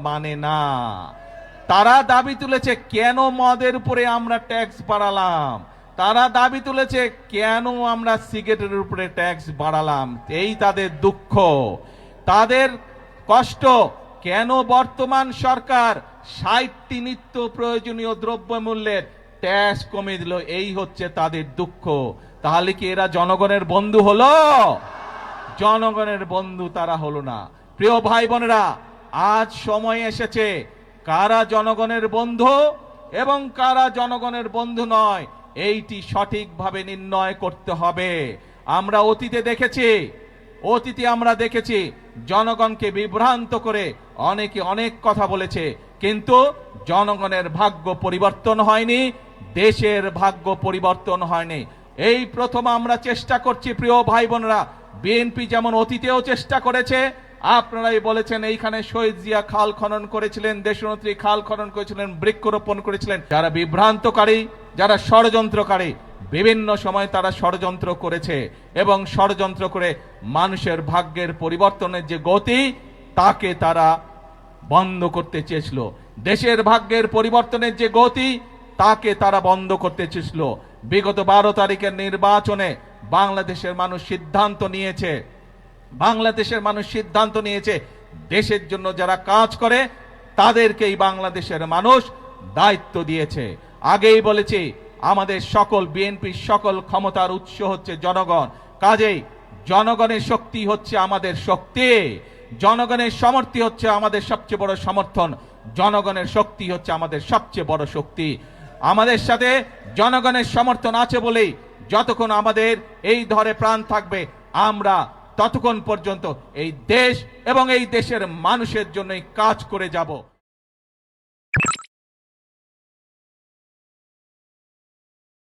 মানে না। তারা দাবি তুলেছে কেন মদের উপরে আমরা ট্যাক্স বাড়ালাম, তারা দাবি তুলেছে কেন আমরা সিগারেটের উপরে ট্যাক্স বাড়ালাম। এই তাদের দুঃখ, তাদের কষ্ট। কেন বর্তমান সরকার 60টি নিত্য প্রয়োজনীয় দ্রব্যমূল্যের ট্যাক্স কমিয়ে দিল, এই হচ্ছে তাদের দুঃখ। তাহলে কি এরা জনগণের বন্ধু হলো? জনগণের বন্ধু তারা হলো না। প্রিয় ভাই বোনেরা, আজ সময় এসেছে কারা জনগণের বন্ধু এবং কারা জনগণের বন্ধু নয়, এইটি সঠিকভাবে নির্ণয় করতে হবে। আমরা অতীতে আমরা দেখেছি জনগণকে বিভ্রান্ত করে অনেকে অনেক কথা বলেছে, কিন্তু জনগণের ভাগ্য পরিবর্তন হয়নি, দেশের ভাগ্য পরিবর্তন হয়নি। এই প্রথম আমরা চেষ্টা করছি। প্রিয় ভাই বোনেরা, বিএনপি যেমন অতীতেও চেষ্টা করেছে, আপনারাই বলেছেন এইখানে শহীদ জিয়া খাল খনন করেছিলেন, দেশনেত্রী খাল খনন করেছিলেন, বৃক্ষরোপণ করেছিলেন। যারা বিভ্রান্তকারী, যারা ষড়যন্ত্রকারী, বিভিন্ন সময় তারা ষড়যন্ত্র করেছে এবং ষড়যন্ত্র করে মানুষের ভাগ্যের পরিবর্তনের যে গতি তাকে তারা বন্ধ করতে চেয়েছিল। দেশের ভাগ্যের পরিবর্তনের যে গতি তাকে তারা বন্ধ করতে চেয়েছিল। বিগত 12 তারিখের নির্বাচনে বাংলাদেশের মানুষ সিদ্ধান্ত নিয়েছে দেশের জন্য যারা কাজ করে তাদেরকেই বাংলাদেশের মানুষ দায়িত্ব দিয়েছে। আগেই বলেছি আমাদের সকল বিএনপির সকল ক্ষমতার উৎস হচ্ছে জনগণ। কাজেই জনগণের শক্তি হচ্ছে আমাদের শক্তি, জনগণের সমর্থন হচ্ছে আমাদের সবচেয়ে বড় সমর্থন, জনগণের শক্তি হচ্ছে আমাদের সবচেয়ে বড় শক্তি। আমাদের সাথে জনগণের সমর্থন আছে বলেই যতক্ষণ আমাদের এই ধরে প্রাণ থাকবে আমরা ততক্ষণ পর্যন্ত এই দেশ এবং এই দেশের মানুষের জন্যই কাজ করে যাব।